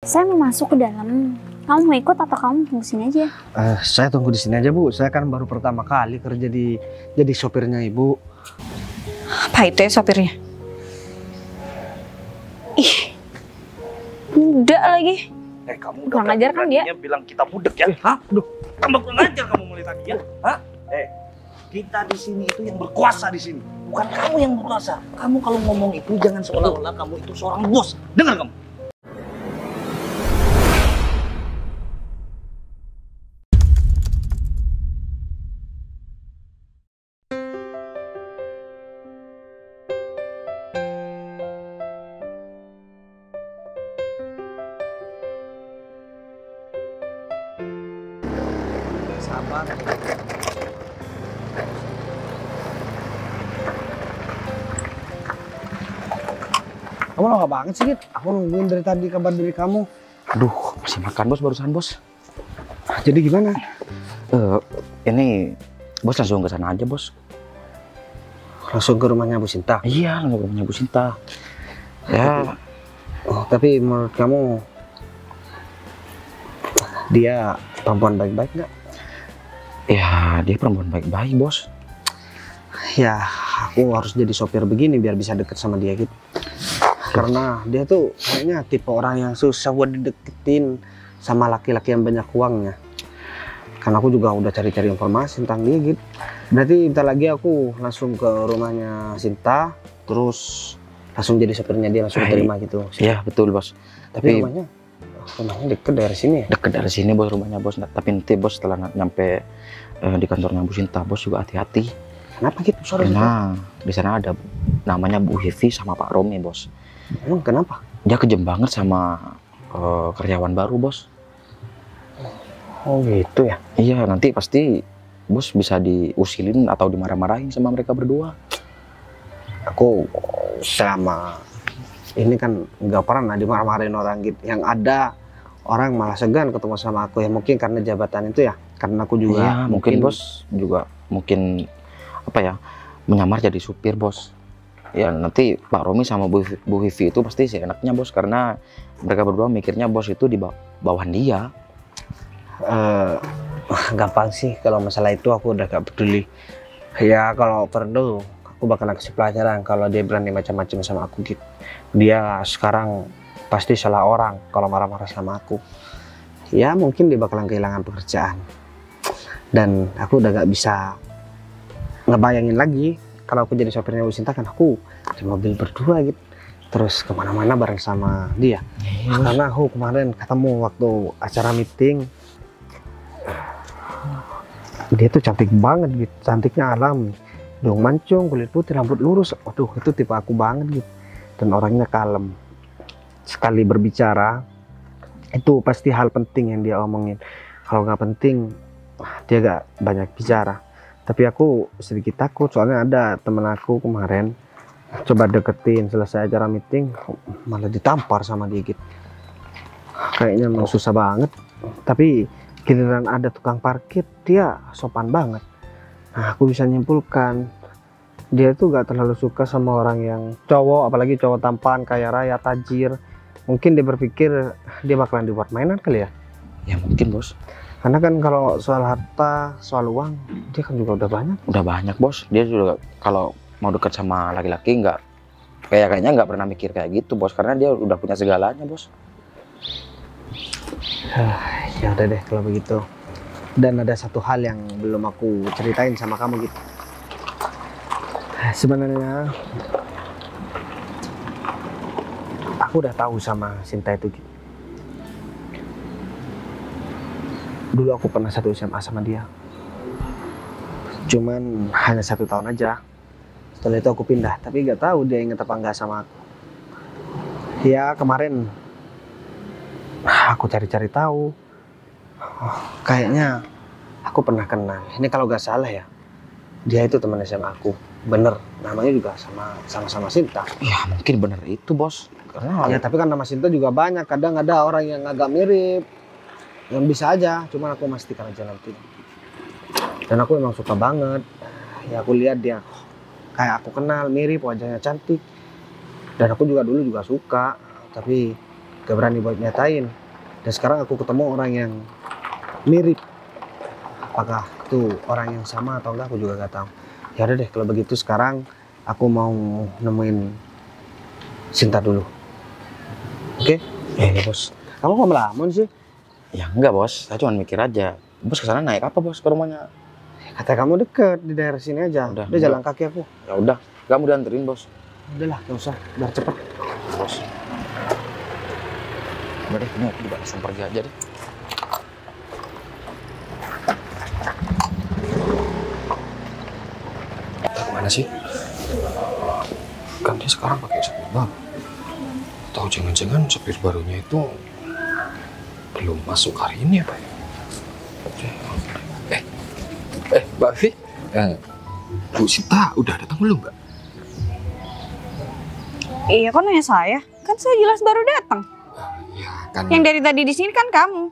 Saya mau masuk ke dalam. Kamu mau ikut atau kamu tunggu sini aja? Saya tunggu di sini aja, Bu. Saya kan baru pertama kali kerja jadi sopirnya Ibu. Apa itu ya sopirnya? Ih, budak lagi. Kamu Kurang ajar kan dia? Bilang kita budek ya? Hah? Duh, tambah kurang ajar kamu mulai tadi ya? Hah? Kita di sini itu yang berkuasa di sini. Bukan kamu yang berkuasa. Kamu kalau ngomong itu jangan seolah-olah kamu itu seorang bos. Dengar kamu? Sabar. Kamu lama banget sih, Git. Aku nungguin dari tadi kabar dari kamu. Aduh, masih makan bos barusan bos. Jadi gimana? Ini bos langsung ke sana aja bos. Langsung ke rumahnya Bu Sinta? Iya, langsung ke rumahnya Bu Sinta. Ya. Tapi menurut kamu dia perempuan baik-baik nggak? Ya, dia perempuan baik-baik bos. Ya, aku harus jadi sopir begini biar bisa deket sama dia gitu. Karena dia tuh kayaknya tipe orang yang susah buat dideketin sama laki-laki yang banyak uangnya. Karena aku juga udah cari-cari informasi tentang dia gitu. Berarti bentar lagi aku langsung ke rumahnya Sinta, terus langsung jadi sopirnya dia, langsung terima gitu. Iya betul bos. Tapi rumahnya deket dari sini ya? Deket dari sini bos rumahnya bos. Tapi nanti bos setelah nyampe di kantornya Bu Sinta bos juga hati-hati. Kenapa gitu? Karena di sana ada namanya Bu Hivi sama Pak Romi bos. Emang kenapa? Dia kejam banget sama karyawan baru bos. Oh gitu ya? Iya, nanti pasti bos bisa diusilin atau dimarah-marahin sama mereka berdua. Aku selama ini kan nggak pernah dimarah-marahin orang gitu. Yang ada orang malah segan ketemu sama aku ya, mungkin karena jabatan itu ya. Karena aku juga iya, mungkin bos juga mungkin apa ya, menyamar jadi supir bos. Ya nanti Pak Romi sama Bu Hivi itu pasti seenaknya bos, karena mereka berdua mikirnya bos itu di bawahan dia. Gampang sih kalau masalah itu, aku udah gak peduli. Ya kalau perlu aku bakal kasih pelajaran kalau dia berani macam-macam sama aku gitu. Dia sekarang pasti salah orang kalau marah-marah sama aku. Ya mungkin dia bakalan kehilangan pekerjaan. Dan aku udah gak bisa ngebayangin lagi kalau aku jadi sopirnya Bu Sinta, kan aku di mobil berdua gitu, terus kemana-mana bareng sama dia. Karena aku kemarin ketemu waktu acara meeting, dia tuh cantik banget gitu, cantiknya alami, hidung mancung, kulit putih, rambut lurus. Waduh, itu tipe aku banget gitu. Dan orangnya kalem. Sekali berbicara itu pasti hal penting yang dia omongin. Kalau nggak penting dia gak banyak bicara. Tapi aku sedikit takut, soalnya ada temen aku kemarin coba deketin, selesai acara meeting malah ditampar sama dia gitu. Kayaknya emang susah banget. Tapi giliran ada tukang parkir dia sopan banget. Nah aku bisa nyimpulkan dia tuh gak terlalu suka sama orang yang cowok, apalagi cowok tampan, kaya raya, tajir. Mungkin dia berpikir dia bakalan dibuat mainan kali ya. Ya mungkin bos. Karena kan kalau soal harta, soal uang, dia kan juga udah banyak. Udah banyak bos. Dia juga kalau mau dekat sama laki-laki kayaknya nggak pernah mikir kayak gitu bos. Karena dia udah punya segalanya bos. Ya udah deh kalau begitu. Dan ada satu hal yang belum aku ceritain sama kamu gitu. Sebenarnya aku udah tahu sama Sinta itu gitu. Dulu aku pernah satu SMA sama dia. Cuman hanya 1 tahun aja. Setelah itu aku pindah, tapi gak tahu dia inget apa enggak sama aku. Ya kemarin aku cari-cari tahu. Kayaknya aku pernah kenal. Ini kalau gak salah ya, dia itu teman SMA aku. Bener, namanya juga sama-sama Sinta. Ya mungkin bener itu bos. Karena ya tapi kan nama Sinta juga banyak. Kadang ada orang yang agak mirip, yang bisa aja, cuman aku memastikan aja nanti. Dan aku emang suka banget. Ya aku lihat dia kayak aku kenal, mirip, wajahnya cantik. Dan aku juga dulu juga suka, tapi gak berani buat nyatain. Dan sekarang aku ketemu orang yang mirip. Apakah itu orang yang sama atau enggak aku juga gak tahu. Ya udah deh kalau begitu sekarang aku mau nemuin Sinta dulu. Oke? Bos. Kamu kok melamun sih? Ya enggak bos, saya cuma mikir aja. Bos kesana naik apa bos ke rumahnya? Kata kamu deket di daerah sini aja. Udah jalan kaki aku. Ya udah, kamu dianterin bos. Udahlah, gak usah. Biar cepet. Bos. Udah deh, ini aku juga langsung pergi aja deh. Kemana sih? Kan dia sekarang pakai sopir baru. Atau jangan-jangan sopir barunya itu belum masuk hari ini apa ya? Mbak Vi, Bu Sinta udah datang belum Mbak? Iya, kok nanya saya? Kan saya jelas baru datang. Ya kan. Yang dari tadi di sini kan kamu.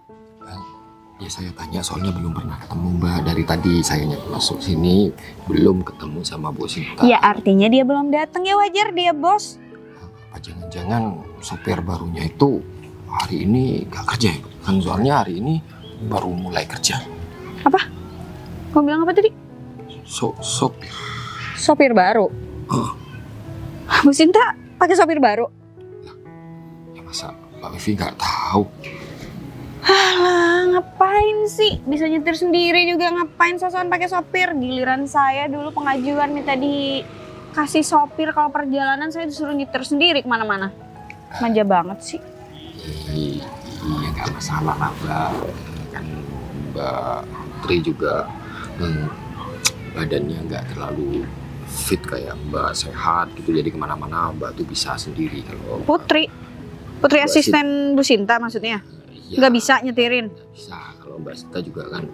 Ya saya tanya soalnya belum pernah ketemu Mbak. Dari tadi saya masuk sini belum ketemu sama Bu Sinta. Ya artinya dia belum datang, ya wajar dia bos. Apa jangan-jangan sopir barunya itu hari ini gak kerja ya? Kan soalnya hari ini baru mulai kerja. Apa? Kamu bilang apa tadi? Sopir. Sopir baru? Bu Sinta pakai sopir baru? Ya masa Mbak Vivi gak tahu? Alah, ngapain sih? Bisa nyetir sendiri juga, ngapain sosokan pakai sopir? Giliran saya dulu pengajuan minta dikasih sopir, kalau perjalanan saya disuruh nyetir sendiri kemana-mana. Manja banget sih. Iya gak masalah lah Mbak. Kan Mbak Putri juga badannya nggak terlalu fit kayak Mbak, sehat gitu, jadi kemana-mana Mbak tuh bisa sendiri. Kalau Putri asisten Bu Sinta maksudnya? ya, Nggak bisa nyetirin? Nggak bisa, kalau Mbak Sinta juga kan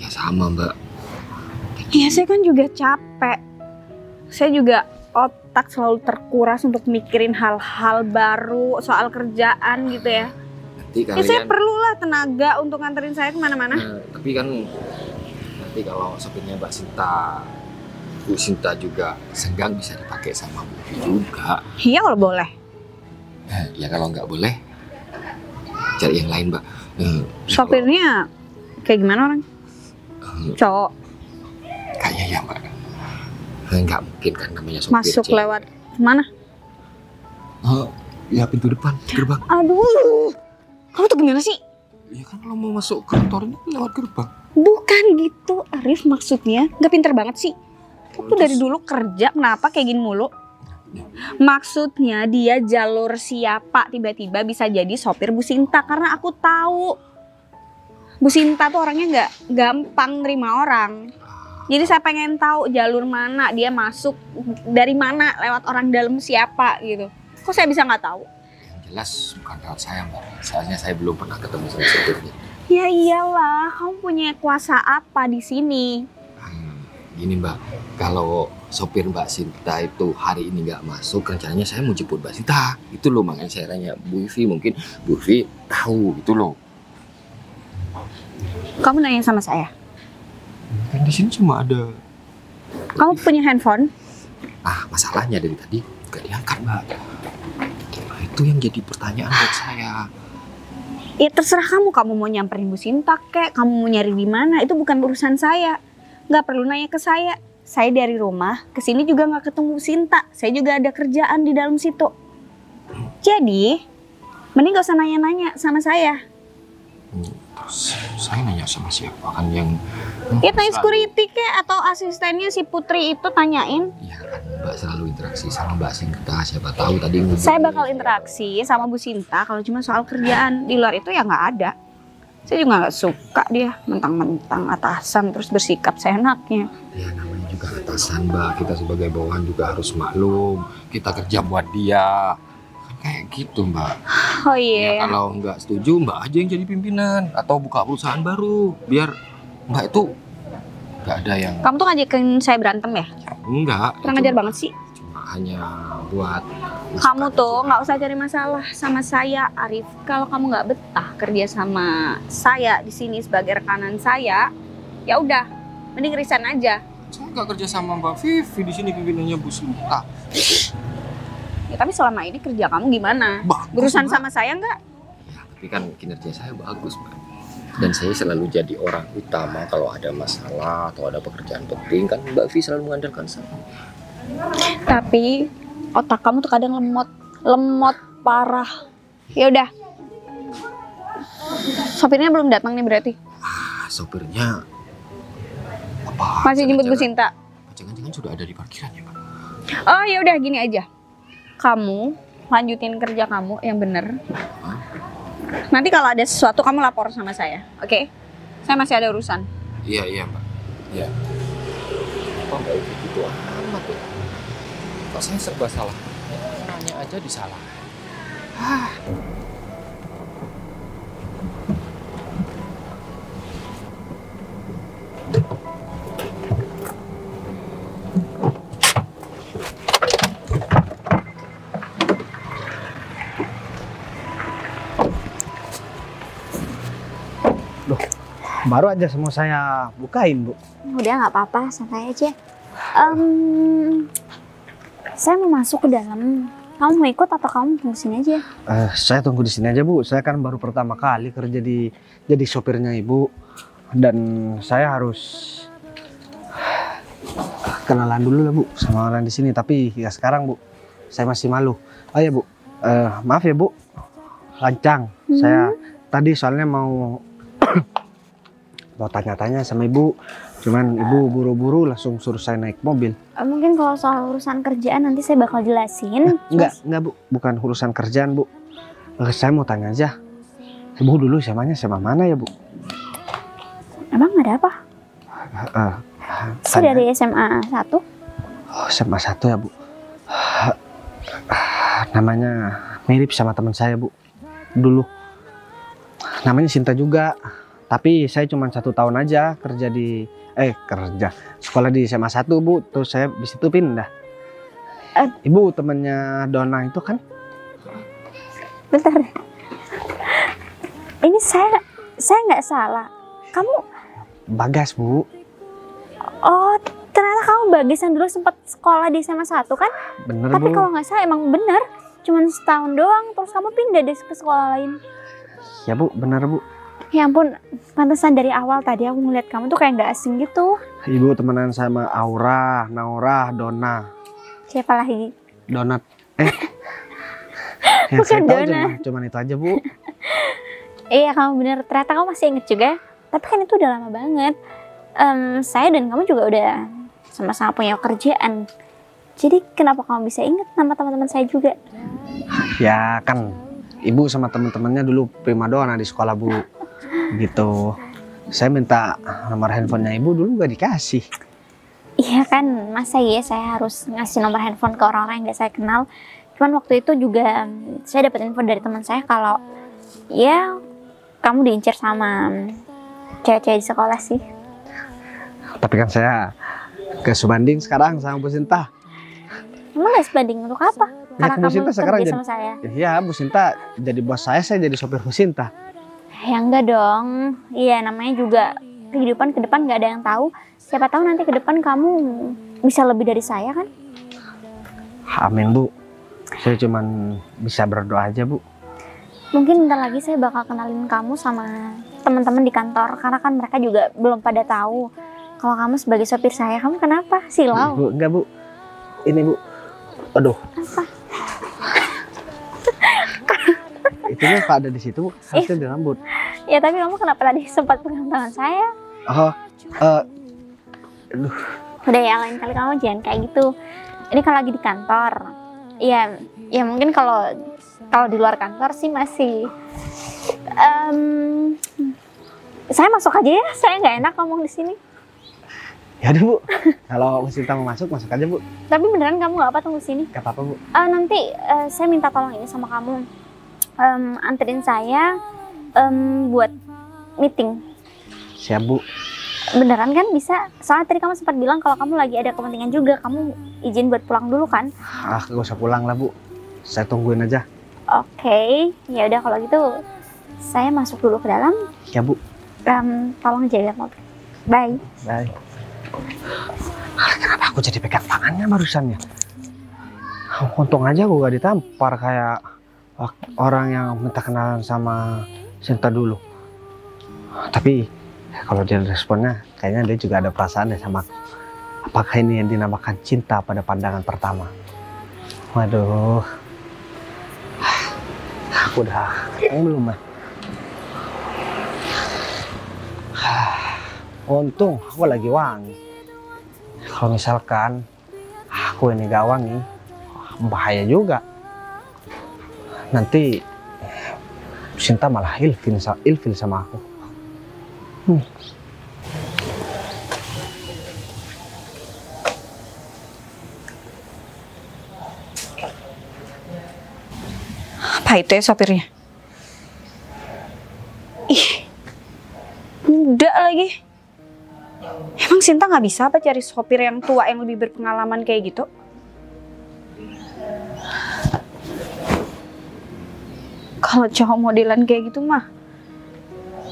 ya sama Mbak. Iya, saya kan juga capek. Saya juga otak selalu terkuras untuk mikirin hal-hal baru soal kerjaan gitu ya. Nanti Ya saya kalian perlulah tenaga untuk nganterin saya kemana-mana. tapi kan nanti kalau sopirnya Mbak Sinta, Bu Sinta juga senggang bisa dipakai sama Bu Vivi juga. Iya kalau boleh. Ya kalau nggak boleh cari yang lain Mbak. Sopirnya kayak gimana orang? Cowok Kayaknya ya Mbak. Nggak mungkin kan namanya sopir masuk cewek. lewat mana? Ya pintu depan, gerbang. Aduh, kamu tuh gimana sih? Ya kan kalau mau masuk kantor ini lewat gerbang. Bukan gitu, Arif maksudnya. Nggak pinter banget sih. Kamu tuh dari dulu kerja, kenapa kayak gini mulu? Maksudnya dia jalur siapa tiba-tiba bisa jadi sopir Bu Sinta, karena aku tahu Bu Sinta tuh orangnya nggak gampang nerima orang. Jadi saya pengen tahu jalur mana dia masuk, dari mana, lewat orang dalam siapa gitu. Kok saya bisa nggak tahu? Yang jelas bukan lewat saya Mbak. Soalnya saya belum pernah ketemu sama sopirnya. Ya iyalah, kamu punya kuasa apa di sini? Gini Mbak, kalau sopir Mbak Sinta itu hari ini nggak masuk, rencananya saya mau jemput Mbak Sinta. Itu loh, makanya saya tanya Bu Vivi, mungkin Bu Vivi tahu gitu loh. Kamu nanya sama saya? Kan di sini cuma ada. Kamu punya handphone? Masalahnya dari tadi nggak diangkat Mbak. Nah, itu yang jadi pertanyaan buat saya. Ya terserah kamu mau nyamperin Bu Sinta kek, kamu mau nyari di mana, itu bukan urusan saya. Nggak perlu nanya ke saya. Saya dari rumah ke sini juga nggak ketemu Bu Sinta. Saya juga ada kerjaan di dalam situ. Jadi, mending gak usah nanya-nanya sama saya. Terus saya nanya sama siapa kan yang Ya tanya security kek atau asistennya si Putri itu tanyain. ya kan Mbak selalu interaksi sama Mbak Sinta, siapa tahu tadi Saya bakal interaksi sama Bu Sinta kalau cuma soal kerjaan. Di luar itu ya nggak ada. Saya juga nggak suka dia mentang-mentang atasan terus bersikap seenaknya. Ya namanya juga atasan Mbak, kita sebagai bawahan juga harus maklum. Kita kerja buat dia. Kan kayak gitu Mbak. Oh Ya iya. kalau nggak setuju Mbak aja yang jadi pimpinan. Atau buka perusahaan baru. Biar Mbak itu nggak ada yang... Kamu tuh ngajakin saya berantem ya? Enggak. Kurang ajar banget sih. Cuma hanya buat... Kamu tuh nggak usah cari masalah sama saya, Arif. Kalau kamu nggak betah kerja sama saya di sini sebagai rekanan saya, ya udah, mending resign aja. Saya nggak kerja sama Mbak Vivi di sini pimpinannya Bu Sinta. Ya tapi selama ini kerja kamu gimana? Bagus, Berurusan Mbak. sama saya nggak? Tapi kan kinerja saya bagus, Mbak. Dan saya selalu jadi orang utama kalau ada masalah atau ada pekerjaan penting kan Mbak Vi selalu mengandalkan saya. Tapi otak kamu tuh kadang lemot parah. Ya udah. Sopirnya belum datang nih berarti. Sopirnya apa? Masih jemput Bu Sinta. Jangan-jangan sudah ada di parkiran ya, Mbak? Oh ya udah gini aja. Kamu lanjutin kerja kamu yang bener. Nanti kalau ada sesuatu kamu lapor sama saya, oke? Saya masih ada urusan. Iya, Mbak. Iya. Apa Mbak Ufi gitu amat ya? Kok saya serba salah? Nanya aja disalah. Baru aja semua saya bukain, Bu. Udah nggak apa-apa, santai aja. Saya mau masuk ke dalam. Kamu mau ikut atau kamu tunggu sini aja? Saya tunggu di sini aja, Bu. Saya kan baru pertama kali kerja jadi sopirnya Ibu. Dan saya harus kenalan dulu lah, Bu, sama orang di sini. Tapi ya sekarang, Bu, saya masih malu. Oh ya, Bu. Maaf ya, Bu. Lancang. Saya tadi soalnya mau tanya-tanya sama Ibu. Cuman Ibu buru-buru langsung suruh saya naik mobil. Mungkin kalau soal urusan kerjaan nanti saya bakal jelasin. Enggak, Bu. Bukan urusan kerjaan, Bu. Saya mau tanya aja. Ibu dulu SMA-nya SMA mana ya, Bu? Emang ada apa? Saya dari SMA 1. Oh, SMA 1 ya, Bu. Namanya mirip sama teman saya, Bu. Dulu. Namanya Sinta juga. Tapi saya cuma 1 tahun aja kerja sekolah di SMA 1, Bu. Terus saya di situ pindah. Ibu temannya Dona itu kan? Bentar. Ini saya nggak salah. Kamu, Bagas, Bu. oh ternyata kamu Bagas yang dulu sempat sekolah di SMA 1 kan? Bener, Tapi Bu. kalau nggak salah emang bener. Cuman setahun doang, terus kamu pindah deh ke sekolah lain. Ya, Bu, bener, Bu. Ya ampun, pantesan dari awal tadi aku ngeliat kamu tuh kayak nggak asing gitu. Ibu temenan sama Aura, Naura, Dona. Siapa lagi? Donat. Yang Bukan saya tahu Dona. cuman itu aja, Bu. Iya kamu bener, ternyata kamu masih inget juga. Tapi kan itu udah lama banget. Saya dan kamu juga udah sama-sama punya kerjaan. Jadi kenapa kamu bisa inget nama teman-teman saya juga? Ya kan, Ibu sama teman-temannya dulu primadona di sekolah, Bu. Gitu. Saya minta nomor handphonenya Ibu dulu gak dikasih. Iya kan, masa ya saya harus ngasih nomor handphone ke orang-orang yang gak saya kenal. Cuman waktu itu juga saya dapat info dari teman saya kalau ya kamu diincar sama cewek-cewek di sekolah sih. Tapi kan saya ke Subanding sekarang sama Bu Sinta. Emang gak sebanding untuk apa? Ya, Karena Bu kamu Sinta sekarang kerja jadi- sama saya. Ya, Bu Sinta jadi bos saya jadi sopir Bu Sinta. Ya enggak dong. Iya namanya juga kehidupan ke depan gak ada yang tahu. Siapa tahu nanti ke depan kamu bisa lebih dari saya kan? Amin, Bu. Saya cuman bisa berdoa aja, Bu. Mungkin bentar lagi saya bakal kenalin kamu sama teman-teman di kantor. Karena kan mereka juga belum pada tahu kalau kamu sebagai sopir saya. Kamu kenapa? Silau? Bu, enggak, Bu. Ini, Bu. Aduh. Apa? Itunya kalau ada di situ, Bu. Harusnya di rambut. Ya tapi kamu kenapa tadi sempat pegang tangan saya? Oh, Udah ya lain kali kamu jangan kayak gitu. Ini kalau lagi di kantor. Ya mungkin kalau di luar kantor sih masih. Saya masuk aja ya. Saya nggak enak ngomong di sini. ya udah, Bu. Kalau Bu Sinta mau masuk aja, Bu. Tapi beneran kamu nggak apa tunggu sini? Gak apa-apa, Bu. Nanti saya minta tolong ini sama kamu. Anterin saya buat meeting. Siap, Bu. Beneran kan bisa? Soalnya tadi kamu sempat bilang kalau kamu lagi ada kepentingan juga. Kamu izin buat pulang dulu kan? Gak usah pulang lah, Bu. Saya tungguin aja. Oke, ya udah kalau gitu saya masuk dulu ke dalam. Ya, Bu. Tolong jaga mobil. Bye. Bye. Kenapa aku jadi pegang tangannya barusan ya? Untung aja gue gak ditampar kayak orang yang minta kenalan sama Sinta dulu. Tapi kalau dia responnya kayaknya dia juga ada perasaan sama aku. Apakah ini yang dinamakan cinta pada pandangan pertama? Waduh, aku udah kenyang belum ya? Untung aku lagi wangi. Kalau misalkan aku ini gak wangi, bahaya juga. Nanti Sinta malah ilfil sama aku. Apa itu ya sopirnya? Ih, enggak lagi. Emang Sinta nggak bisa apa cari sopir yang tua yang lebih berpengalaman kayak gitu? Kalau cowok modelan kayak gitu mah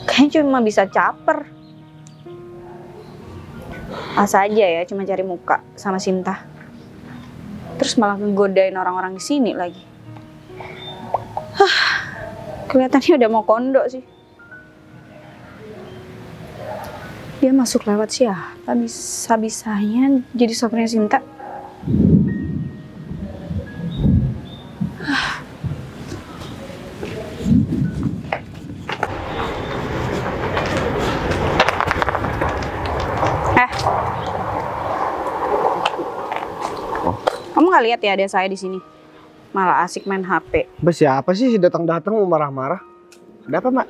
kayaknya cuma bisa caper. Asa aja ya cuma cari muka sama Sinta. Terus malah ngegodain orang-orang di sini lagi. Kelihatannya udah mau kondo sih. Dia masuk lewat siapa bisa-bisanya jadi sopirnya Sinta. Kamu nggak lihat ya ada saya di sini? Malah asik main HP. Mbak siapa sih datang-datang mau marah-marah? Ada apa, Mbak?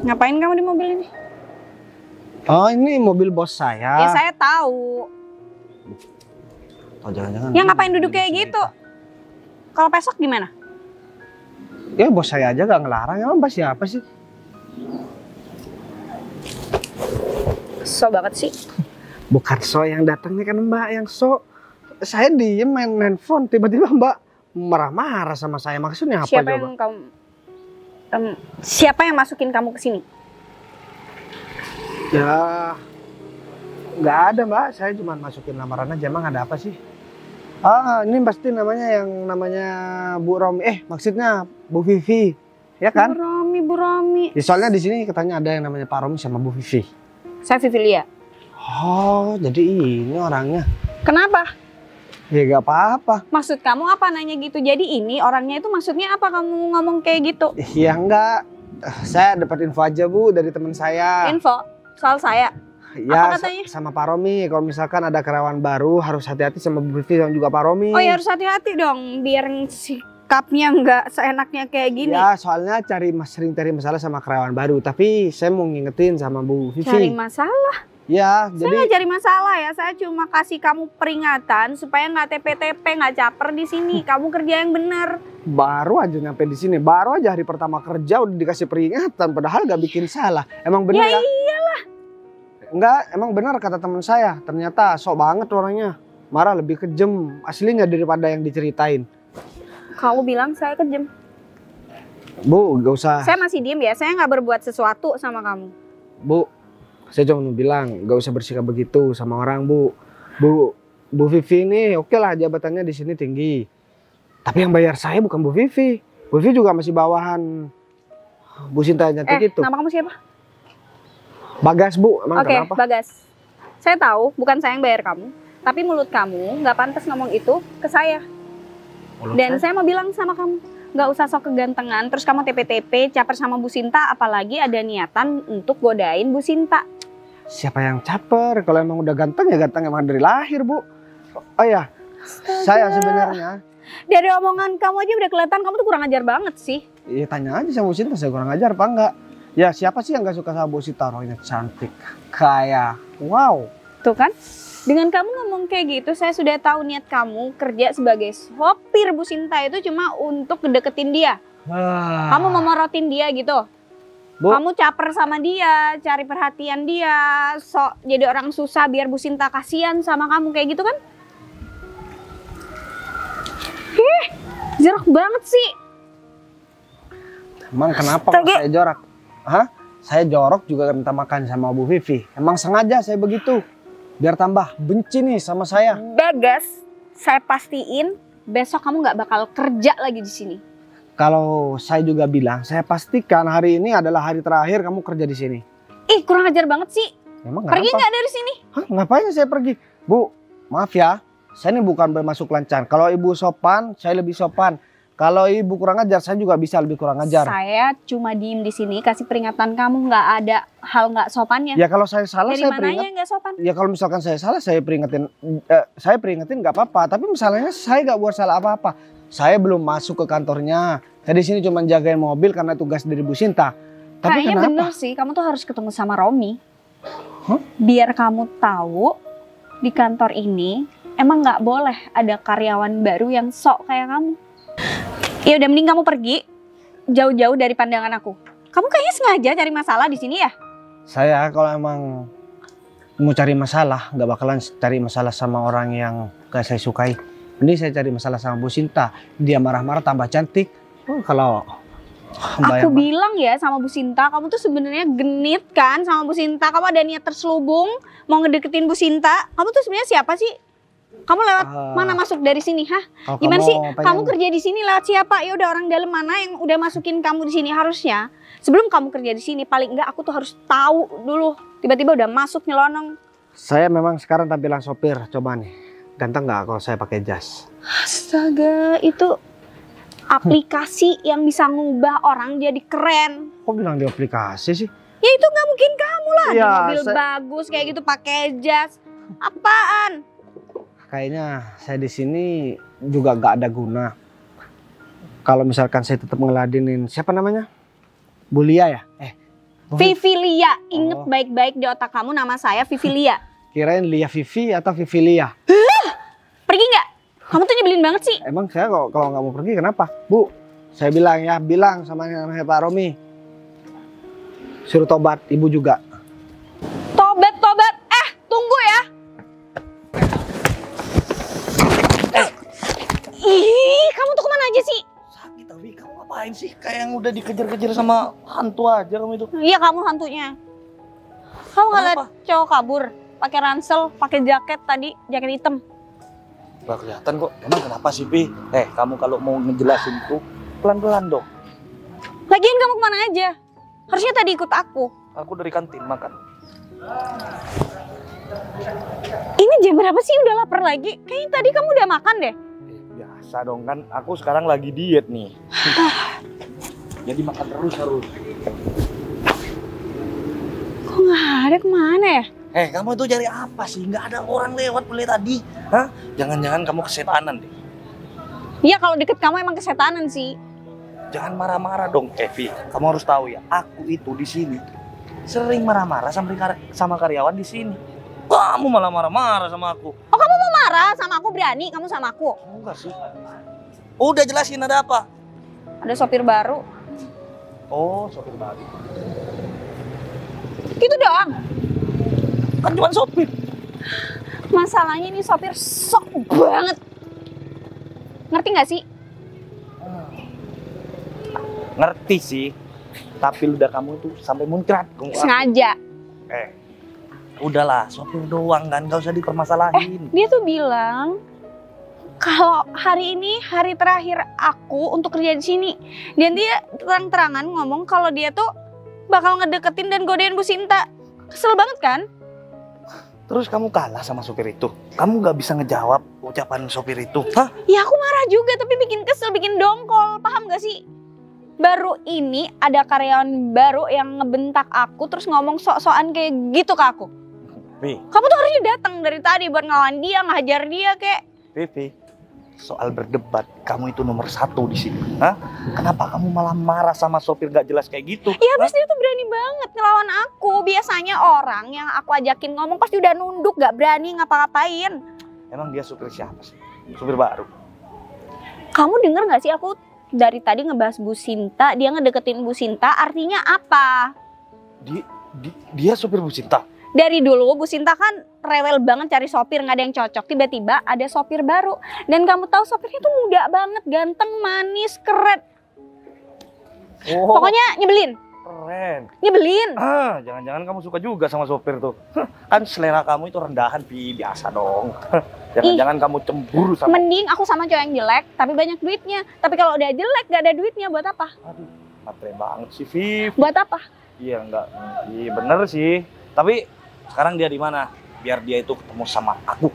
Ngapain kamu di mobil ini? Oh, ini mobil bos saya. Ya saya tahu. Oh, jangan-jangan. Ya ngapain duduk kayak gitu? Kalau besok gimana? Ya bos saya aja gak ngelarang. Emang Mbak siapa sih? So banget sih. Bukan so yang datangnya kan Mbak yang so. Saya diem main handphone, tiba-tiba Mbak marah-marah sama saya. Maksudnya apa? Siapa coba? yang kamu siapa yang masukin kamu ke sini? Ya nggak ada Mbak, saya cuma masukin lamaran aja. Emang ada apa sih? Ah, ini pasti namanya Bu Romi. Maksudnya Bu Vivi, ya kan? Bu Romi. Ya, soalnya di sini katanya ada yang namanya Pak Romi sama Bu Vivi. Saya Vivilia. Oh, jadi ini orangnya. Kenapa? Ya gak apa-apa. Maksud kamu apa nanya gitu? Jadi ini orangnya itu maksudnya apa kamu ngomong kayak gitu? Ya enggak. Saya dapat info aja Bu dari teman saya. Info soal saya? Ya, apa katanya? sama Pak Romi. Kalau misalkan ada karyawan baru harus hati-hati sama Bu Vivi dan juga Pak Romi. Oh ya harus hati-hati dong biar sikapnya nggak seenaknya kayak gini. Ya soalnya sering cari masalah sama karyawan baru. Tapi saya mau ngingetin sama Bu Vivi. Cari masalah? Ya, Saya jadi nggak cari masalah ya. Saya cuma kasih kamu peringatan supaya nggak TP-TP, nggak caper di sini. Kamu kerja yang benar. baru aja nyampe di sini. Baru aja hari pertama kerja udah dikasih peringatan. Padahal gak bikin salah. Emang bener ya? Iyalah. Enggak, emang benar kata teman saya. Ternyata sok banget orangnya. Marah lebih kejem aslinya daripada yang diceritain. Kamu bilang saya kejam. Bu, gak usah. Saya masih diem ya. Saya nggak berbuat sesuatu sama kamu. Bu, saya cuma mau bilang gak usah bersikap begitu sama orang, Bu. Bu Vivi ini oke lah jabatannya di sini tinggi. Tapi yang bayar saya bukan Bu Vivi. Bu Vivi juga masih bawahan Bu Sinta cantik itu. Nama kamu siapa? Bagas, Bu. Emang Oke, kenapa? Bagas. Saya tahu bukan saya yang bayar kamu. Tapi mulut kamu nggak pantas ngomong itu ke saya. Mulut Dan saya? saya mau bilang sama kamu, nggak usah sok kegantengan. Terus kamu TP-TP, caper sama Bu Sinta, apalagi ada niatan untuk godain Bu Sinta. Siapa yang caper? Kalau emang udah ganteng ya ganteng emang dari lahir, Bu. Oh ya, saya sebenarnya. Dari omongan kamu aja udah kelihatan kamu tuh kurang ajar banget sih. Iya tanya aja sama Bu Sinta, saya kurang ajar apa enggak? Ya siapa sih yang gak suka sama Bu Sinta? Orangnya cantik, kaya, wow. Tuh kan, dengan kamu ngomong kayak gitu, saya sudah tahu niat kamu kerja sebagai sopir Bu Sinta itu cuma untuk ngedeketin dia. Kamu memorotin dia gitu. Bu. Kamu caper sama dia, cari perhatian dia, sok jadi orang susah biar Bu Sinta kasihan sama kamu kayak gitu kan? Jorok banget sih. Emang kenapa kalau saya jorok? Hah? Saya jorok juga minta makan sama Bu Vivi. Emang sengaja saya begitu. Biar tambah benci nih sama saya. Bagas, saya pastiin besok kamu nggak bakal kerja lagi di sini. Kalau saya juga bilang, saya pastikan hari ini adalah hari terakhir kamu kerja di sini. Ih, kurang ajar banget sih. Emang Pergi kenapa? nggak dari sini? Hah, ngapain saya pergi? Bu, maaf ya. Saya ini bukan bermasuk lancar. Kalau ibu sopan, saya lebih sopan. Kalau ibu kurang ajar, saya juga bisa lebih kurang ajar. Saya cuma diem di sini kasih peringatan kamu, nggak ada hal nggak sopannya. Ya kalau saya salah, Dari saya mananya peringat. nggak sopan? Ya kalau misalkan saya salah, saya peringetin. Saya peringetin nggak apa-apa. Tapi misalnya saya nggak buat salah apa-apa. Saya belum masuk ke kantornya. Saya di sini cuma jagain mobil karena tugas dari Bu Sinta. Tapi Kayaknya kenapa? bener sih, kamu tuh harus ketemu sama Romi. Hah? Biar kamu tahu di kantor ini emang nggak boleh ada karyawan baru yang sok kayak kamu. Ya udah mending kamu pergi jauh-jauh dari pandangan aku. Kamu kayaknya sengaja cari masalah di sini ya? Saya kalau emang mau cari masalah, nggak bakalan cari masalah sama orang yang gak saya sukai. Mending saya cari masalah sama Bu Sinta. Dia marah-marah tambah cantik. Kalau Aku bilang ya sama Bu Sinta, kamu tuh sebenarnya genit kan sama Bu Sinta. Kamu ada niat terselubung mau ngedeketin Bu Sinta. Kamu tuh sebenarnya siapa sih? Kamu lewat mana masuk dari sini, hah? kalau Gimana sih? pengen- Kamu kerja di sini lewat siapa? Ya udah orang dalam mana yang udah masukin kamu di sini harusnya? Sebelum kamu kerja di sini, paling enggak aku tuh harus tahu dulu. Tiba-tiba udah masuk nyelonong. Saya memang sekarang tampilan sopir. Coba nih, ganteng nggak kalau saya pakai jas? Astaga, itu aplikasi yang bisa ngubah orang jadi keren. Kok bilang di aplikasi sih? Ya itu nggak mungkin kamu lah. Di Ya, mobil bagus kayak gitu pakai jas. Apaan? Kayaknya saya di sini juga nggak ada guna. Kalau misalkan saya tetap ngeladenin siapa namanya? Bulia ya? Vivi Lia. Ingat Oh. baik-baik di otak kamu nama saya Vivi Lia. Kirain Lia Vivi atau Vivi Lia. Pergi nggak? Kamu tuh nyebelin banget sih. Emang saya kalau nggak mau pergi kenapa? Bu, saya bilang ya, bilang sama namanya Pak Romi. Suruh tobat, ibu juga. Tobat. Tunggu ya. Ih, kamu tuh kemana aja sih? Sakit tapi kamu ngapain sih? Kayak yang udah dikejar-kejar sama hantu aja kamu itu. Iya kamu hantunya. Kamu nggak liat cowok kabur, pakai ransel, pakai jaket tadi, jaket hitam. Gak kelihatan kok. Emang kenapa sih, Pi? Kamu kalau mau ngejelasin tuh pelan-pelan dong. Lagian kamu kemana aja? Harusnya tadi ikut aku. Aku dari kantin makan. Ini jam berapa sih? Udah lapar lagi? Kayaknya tadi kamu udah makan deh. Biasa dong kan, aku sekarang lagi diet nih. Jadi makan terus harus. Kok nggak ada, kemana ya? Kamu itu cari apa sih? Nggak ada orang lewat mulai tadi. Hah? Jangan-jangan kamu kesetanan deh. Iya kalau deket kamu emang kesetanan sih. Jangan marah-marah dong, Evi. Kamu harus tahu ya, aku itu di sini sering marah-marah sama karyawan di sini. Kamu malah marah-marah sama aku. Oh kamu mau marah sama aku, berani kamu sama aku? Enggak sih. Udah jelasin ada apa? Ada sopir baru. Oh, sopir baru. Gitu doang. Kan cuma sopir. Masalahnya ini sopir sok banget. Ngerti nggak sih? Ngerti sih. Tapi udah kamu tuh sampai muncrat. Sengaja. Udahlah, sopir doang kan, gak usah dipermasalahin. Dia tuh bilang kalau hari ini hari terakhir aku untuk kerja di sini. Dan dia terang-terangan ngomong kalau dia tuh bakal ngedeketin dan godain Bu Sinta. Kesel banget kan? Terus kamu kalah sama sopir itu. Kamu gak bisa ngejawab ucapan sopir itu. Hah? Ya aku marah juga tapi bikin kesel, bikin dongkol. Paham gak sih? Baru ini ada karyawan baru yang ngebentak aku terus ngomong sok-sokan kayak gitu ke aku. Pi, Kamu tuh harusnya datang dari tadi buat ngelawan dia, ngajar dia kek. Pi, soal berdebat, kamu itu nomor 1 di sini. Hah? Kenapa kamu malah marah sama sopir gak jelas kayak gitu? Ya habis dia tuh berani banget ngelawan aku. Biasanya orang yang aku ajakin ngomong pasti udah nunduk, gak berani ngapa-ngapain. Emang dia supir siapa sih? Supir baru. Kamu denger gak sih aku dari tadi ngebahas Bu Sinta, dia ngedeketin Bu Sinta, artinya apa? Dia supir Bu Sinta? Dari dulu Bu Sinta kan rewel banget cari sopir, gak ada yang cocok. Tiba-tiba ada sopir baru. Dan kamu tahu sopirnya tuh muda banget, ganteng, manis, keren. Oh, Pokoknya nyebelin. Keren. Nyebelin. Jangan-jangan kamu suka juga sama sopir tuh. Kan selera kamu itu rendahan, Pi. Biasa dong. Jangan-jangan kamu cemburu sama... Mending aku sama cowok yang jelek tapi banyak duitnya. Tapi kalau udah jelek gak ada duitnya, buat apa? Aduh, matre banget sih, Viv. Buat apa? Iya, enggak. Iya, bener sih. Tapi sekarang dia di mana? Biar dia itu ketemu sama aku.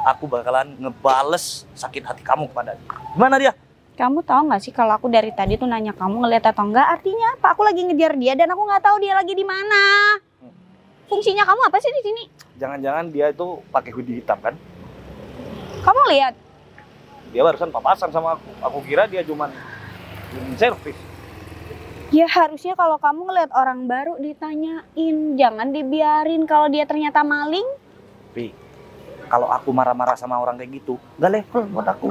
Aku bakalan ngebales sakit hati kamu kepada dia. Gimana dia? Kamu tahu nggak sih kalau aku dari tadi tuh nanya kamu ngeliat atau enggak, artinya apa? Aku lagi ngejar dia dan aku nggak tahu dia lagi di mana. Fungsinya kamu apa sih di sini? Jangan-jangan dia itu pakai hoodie hitam kan? Kamu lihat? Dia barusan papasan sama aku. Aku kira dia cuman servis. Ya harusnya kalau kamu ngeliat orang baru ditanyain, jangan dibiarin kalau dia ternyata maling. Pi, kalau aku marah-marah sama orang kayak gitu, gak level buat aku.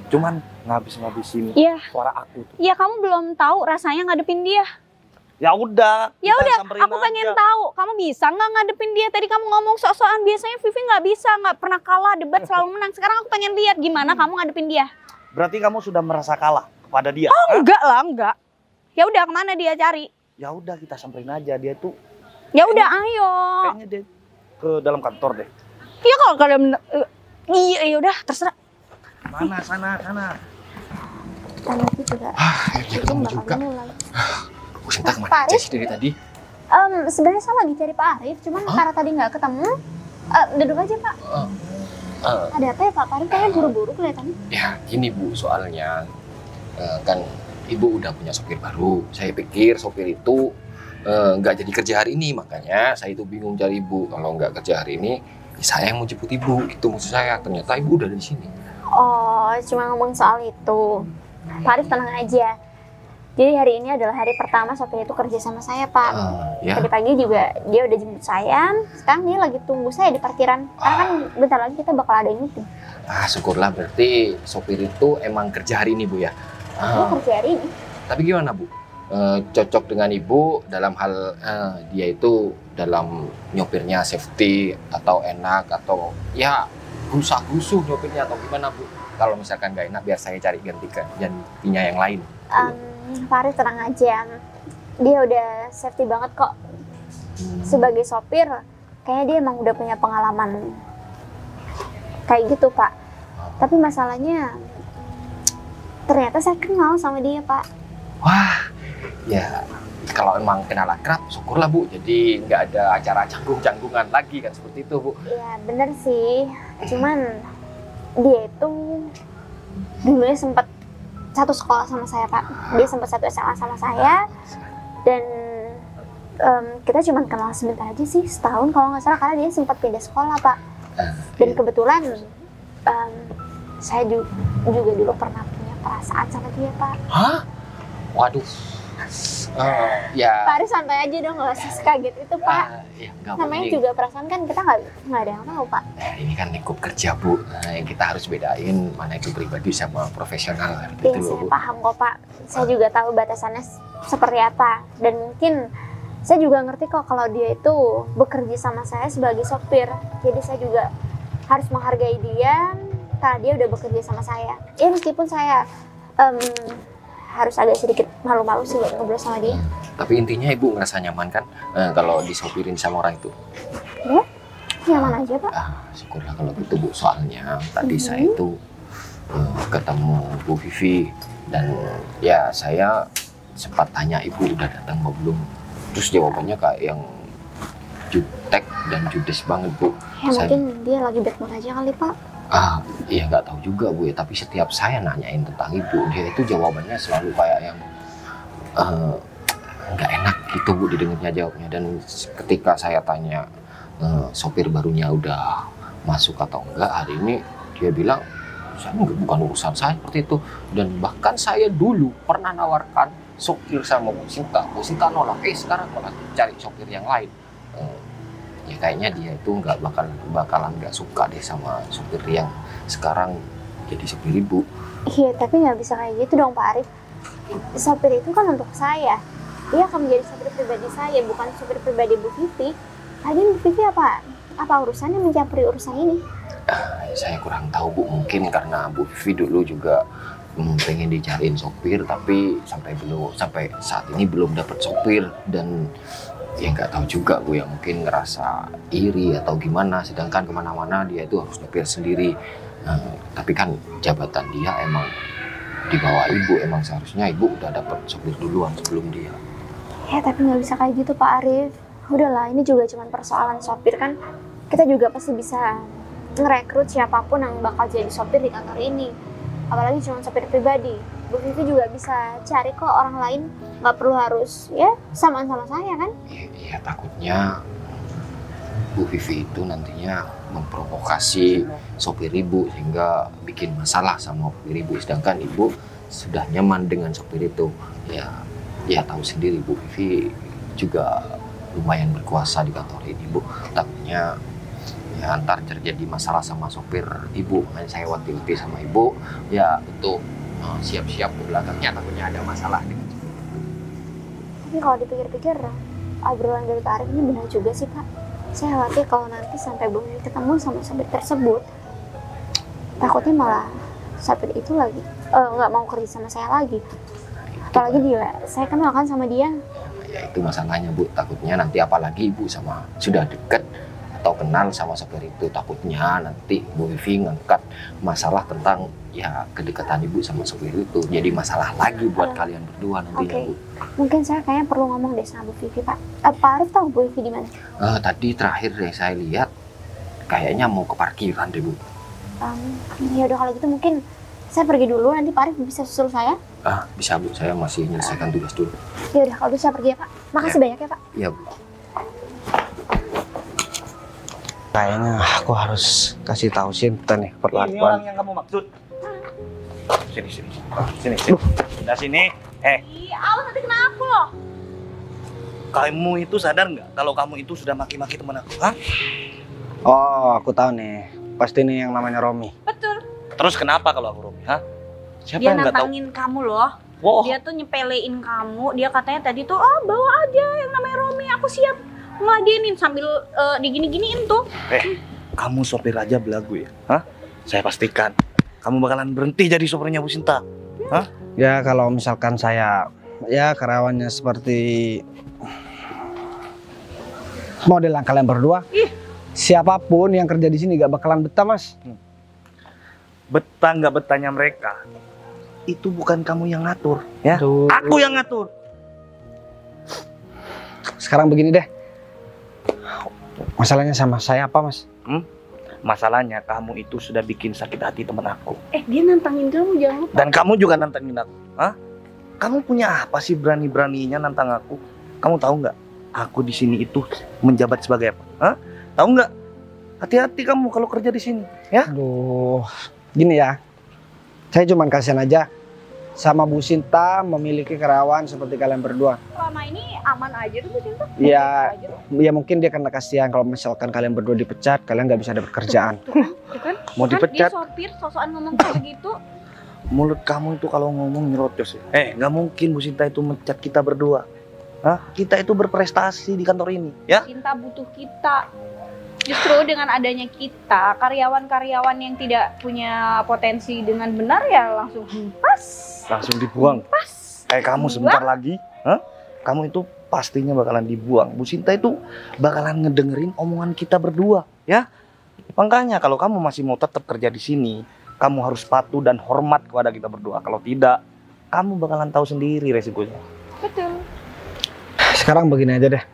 Cuman ngabis-ngabisin suara aku tuh. Ya kamu belum tahu rasanya ngadepin dia. Ya udah. Aku pengen tahu kamu bisa nggak ngadepin dia. Tadi kamu ngomong sok-sokan, biasanya Vivi nggak bisa, nggak pernah kalah, debat selalu menang. Sekarang aku pengen lihat gimana kamu ngadepin dia. Berarti kamu sudah merasa kalah kepada dia? Oh enggak lah, enggak. Ya udah, kemana dia cari? Ya udah, kita samperin aja dia tuh. Ya udah, ayo. Kayaknya dia ke dalam kantor deh. Iya kalau kalian iya ya udah terserah. Mana sana. Anaknya juga. Akhirnya ketemu juga. Bu Sinta kemana Pak aja Arif? sih dari tadi? Sebenarnya saya lagi cari Pak Arif, cuman karena tadi nggak ketemu. Duduk aja Pak. Ada apa ya Pak Arif? Kayaknya buru-buru kelihatannya. Ya gini Bu, soalnya kan Ibu udah punya sopir baru. Saya pikir sopir itu nggak jadi kerja hari ini, makanya saya itu bingung cari Ibu. Kalau nggak kerja hari ini, ya saya yang mau jemput Ibu. Itu maksud saya. Ternyata Ibu udah di sini. Oh, cuma ngomong soal itu. Pak Arif tenang aja. Jadi hari ini adalah hari pertama sopir itu kerja sama saya Pak. Ya. Tadi pagi juga dia udah jemput saya. Sekarang dia lagi tunggu saya di parkiran. Karena kan bentar lagi kita bakal ada meeting. Syukurlah berarti sopir itu emang kerja hari ini Bu ya. Dia kerja hari ini. Tapi gimana Bu? Cocok dengan Ibu dalam hal dia itu dalam nyopirnya safety atau enak atau ya gusah-gusuh nyopirnya atau gimana Bu? Kalau misalkan nggak enak biar saya cari gantinya yang lain. Pak Arif tenang aja. Dia udah safety banget kok. Sebagai sopir, kayaknya dia emang udah punya pengalaman kayak gitu Pak. Tapi masalahnya ternyata saya kenal sama dia Pak. Wah, ya kalau emang kenal akrab, syukurlah Bu. Jadi nggak ada acara canggung-canggungan lagi kan seperti itu Bu. Ya bener sih, cuman dia itu dulunya sempat satu sekolah sama saya Pak. Dia sempat satu SMA sama saya dan kita cuma kenal sebentar aja sih, setahun kalau nggak salah, karena dia sempat pindah sekolah Pak. Dan kebetulan saya juga dulu pernah punya perasaan sama dia Pak. Hah? Waduh. Ya. Pak Arif santai aja dong, nggak usah kaget itu Pak. Ya, enggak, Namanya ini, juga perasaan kan kita nggak ada yang tahu Pak. ini kan lingkup kerja Bu. Yang kita harus bedain mana itu pribadi sama profesional. Iya Gitu saya loh Bu. paham kok Pak. Saya juga tahu batasannya seperti apa. Dan mungkin saya juga ngerti kok kalau dia itu bekerja sama saya sebagai sopir. Jadi saya juga harus menghargai dia karena dia udah bekerja sama saya. Ya meskipun saya harus agak sedikit malu-malu sih buat ngobrol sama dia. Tapi intinya Ibu ngerasa nyaman kan kalau disopirin sama orang itu? Ya, nyaman aja Pak. Syukurlah kalau gitu Bu. Soalnya tadi saya itu ketemu Bu Vivi dan ya saya sempat tanya Ibu udah datang apa belum. Terus jawabannya kayak yang jutek dan judes banget Bu. Ya mungkin dia lagi bad mood aja kali Pak. Iya nggak tahu juga Bu ya. Tapi setiap saya nanyain tentang Ibu, dia itu jawabannya selalu kayak yang nggak enak gitu Bu didengarnya jawabnya. Dan ketika saya tanya sopir barunya udah masuk atau enggak hari ini, dia bilang bukan urusan saya seperti itu. Dan bahkan saya dulu pernah nawarkan sopir sama Bu Sinta nolak. Sekarang malah cari sopir yang lain. Ya kayaknya dia itu bakalan nggak suka deh sama sopir yang sekarang jadi sopir Ibu. Iya, tapi nggak bisa kayak gitu dong Pak Arif. Sopir itu kan untuk saya. Dia akan menjadi sopir pribadi saya, bukan sopir pribadi Bu Vivi. Tadi Bu Vivi apa urusannya mencampuri urusan ini? Saya kurang tahu Bu, mungkin karena Bu Vivi dulu juga pengen dicariin sopir, tapi sampai saat ini belum dapat sopir. Dan ya nggak tahu juga gue, yang mungkin ngerasa iri atau gimana, sedangkan kemana-mana dia itu harus nyetir sendiri. Tapi kan jabatan dia emang di bawah ibu, emang seharusnya ibu udah dapat sopir duluan sebelum dia. Ya tapi nggak bisa kayak gitu Pak Arif. Udahlah, ini juga cuma persoalan sopir kan. Kita juga pasti bisa ngerekrut siapapun yang bakal jadi sopir di kantor ini. Apalagi cuma sopir pribadi. Bu Vivi juga bisa cari kok orang lain, nggak perlu harus ya samaan sama saya kan? Iya, takutnya Bu Vivi itu nantinya memprovokasi sopir ibu sehingga bikin masalah sama sopir ibu, sedangkan ibu sudah nyaman dengan sopir itu. Ya tahu sendiri Bu Vivi juga lumayan berkuasa di kantor ini Bu. Takutnya ya antar terjadi masalah sama sopir ibu. Makanya saya waktu sama ibu ya untuk siap-siap ke belakangnya takutnya ada masalah dengan sopir. Tapi kalau dipikir-pikir, obrolan dari Pak Arif ini benar juga sih Pak. Saya khawatir kalau nanti sampai Bu Vivi ketemu sama sopir tersebut, takutnya malah sopir itu lagi nggak mau kerja sama saya lagi. Apalagi dia, saya kenal kan sama dia. Ya itu masalahnya Bu, takutnya nanti apalagi ibu sudah deket atau kenal sama sopir itu, takutnya nanti Bu Vivi ngangkat masalah tentang ya kedekatan ibu sama sopir itu, jadi masalah lagi buat kalian berdua nantinya Bu. Mungkin saya kayaknya perlu ngomong deh sama Bu Vivi Pak. Pak Arif tahu Bu Vivi di mana? Tadi terakhir yang saya lihat kayaknya mau ke parkiran deh Bu. Ya udah kalau gitu mungkin saya pergi dulu, nanti Pak Arif bisa susul saya. Bisa Bu, saya masih menyelesaikan tugas dulu. Ya udah kalau gitu saya pergi ya Pak. Makasih banyak ya Pak. Iya Bu. Kayaknya aku harus kasih tahu Sinta nih Ini orang perlakuan. yang kamu maksud. Sini. Nah sini. Awas nanti kena aku loh. Kamu itu sadar nggak kalau kamu itu sudah maki-maki teman aku? Hah? Oh, aku tahu nih. Pasti nih yang namanya Romi. Betul. Terus kenapa kalau aku Romi? Hah? Siapa Dia yang nggak tahu? nantangin kamu loh. Wow. Dia tuh nyepelein kamu. Dia katanya tadi tuh, oh bawa aja yang namanya Romi, aku siap ngeladenin sambil digini-giniin tuh. Kamu sopir aja belagu ya? Hah? Saya pastikan kamu bakalan berhenti jadi sopirnya Bu Sinta. Hah? Ya kalau misalkan saya ya karyawannya seperti model yang kalian berdua, siapapun yang kerja di sini gak bakalan betah Mas. Betah nggak betahnya mereka itu bukan kamu yang ngatur, ya? Aduh. Aku yang ngatur. Sekarang begini deh, masalahnya sama saya apa Mas? Masalahnya kamu itu sudah bikin sakit hati temen aku. Dia nantangin kamu, jangan lupa. Dan kamu juga nantangin aku. Hah? Kamu punya apa sih berani-beraninya nantang aku? Kamu tahu nggak? Aku di sini itu menjabat sebagai apa? Hah? Tahu nggak? Hati-hati kamu kalau kerja di sini, ya? Aduh, gini ya, saya cuman kasihan aja sama Bu Sinta memiliki karyawan seperti kalian berdua. Selama ini aman aja tuh Bu Sinta. Ya, ya mungkin dia karena kasihan kalau misalkan kalian berdua dipecat, kalian nggak bisa dapat kerjaan. Tuh kan? Mau Dia dipecat? sopir, sosokan ngomong kayak begitu. Mulut kamu itu kalau ngomong nyerocos ya. Nggak mungkin Bu Sinta itu mencat kita berdua. Hah? Kita itu berprestasi di kantor ini, ya? Sinta butuh kita. Justru dengan adanya kita, karyawan-karyawan yang tidak punya potensi dengan benar ya langsung pas. Langsung dibuang. Pas. Kamu sebentar lagi, kamu itu pastinya bakalan dibuang. Bu Sinta itu bakalan ngedengerin omongan kita berdua, ya. Makanya kalau kamu masih mau tetap kerja di sini, kamu harus patuh dan hormat kepada kita berdua. Kalau tidak, kamu bakalan tahu sendiri resikonya. Betul. Sekarang begini aja deh,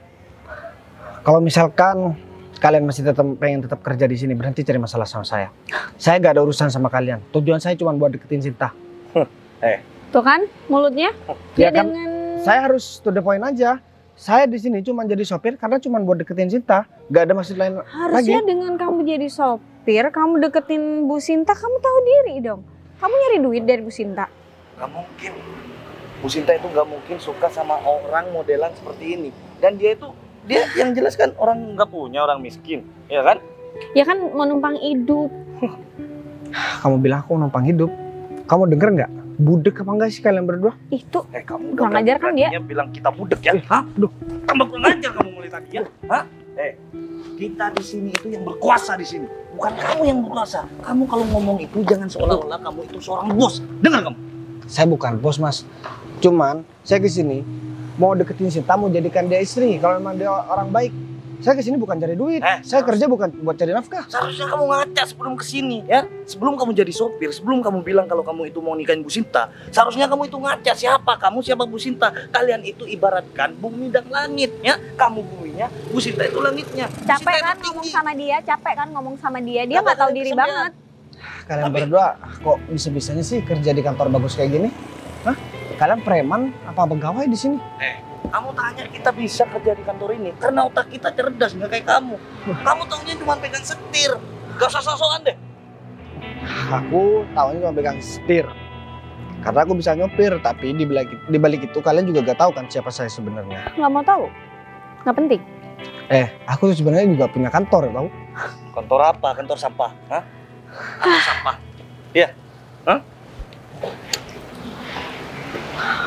kalau misalkan kalian masih pengen tetap kerja di sini, berhenti cari masalah sama saya. Saya gak ada urusan sama kalian. Tujuan saya cuma buat deketin Sinta. Tuh kan mulutnya? Ya Dia kan, dengan saya harus to the point aja. Saya di sini cuma jadi sopir karena cuma buat deketin Sinta. Gak ada maksud lain harusnya lagi. dengan kamu jadi sopir, kamu deketin Bu Sinta, kamu tahu diri dong. Kamu nyari duit dari Bu Sinta. Gak mungkin. Bu Sinta itu gak mungkin suka sama orang modelan seperti ini. Dan dia yang jelas kan orang nggak punya, orang miskin, ya kan? Ya kan mau numpang hidup. Kamu bilang aku numpang hidup. Kamu denger nggak? Budek apa enggak sih kalian berdua? Itu Kamu kurang ajar kan dia? bilang kita budek ya? Hah? Duh. Tambah kurang ajar kamu mulai tadi ya? Hah? Kita di sini itu yang berkuasa di sini, bukan kamu yang berkuasa. Kamu kalau ngomong itu jangan seolah-olah kamu itu seorang bos. Dengar kamu? saya bukan bos mas. Cuman saya ke sini mau deketin Sinta, mau jadikan dia istri. Kalau memang dia orang baik, saya ke sini bukan cari duit. Saya kerja bukan buat cari nafkah. Seharusnya kamu ngaca sebelum kesini ya. Sebelum kamu jadi sopir, sebelum kamu bilang kalau kamu itu mau nikahin Bu Sinta, seharusnya kamu itu ngaca siapa kamu, siapa Bu Sinta. Kalian itu ibaratkan bumi dan langit ya. Kamu buminya, Bu Sinta itu langitnya. Capek kan ngomong sama dia, capek kan ngomong sama dia. Dia nggak tahu diri banget. Kalian berdua kok bisa-bisanya sih kerja di kantor bagus kayak gini? Hah? Kalian preman apa pegawai di sini? Kamu tanya kita bisa kerja di kantor ini karena otak kita cerdas, nggak kayak kamu. Kamu taunya cuma pegang setir, gak usah sok-sokan deh. Aku tahunya cuma pegang setir. Karena aku bisa nyopir, tapi di balik itu kalian juga gak tahu kan siapa saya sebenarnya. Nggak mau tahu, nggak penting. Aku sebenarnya juga punya kantor, tahu? Kantor apa? Kantor sampah? Hah? Kantor sampah? Iya. Hah?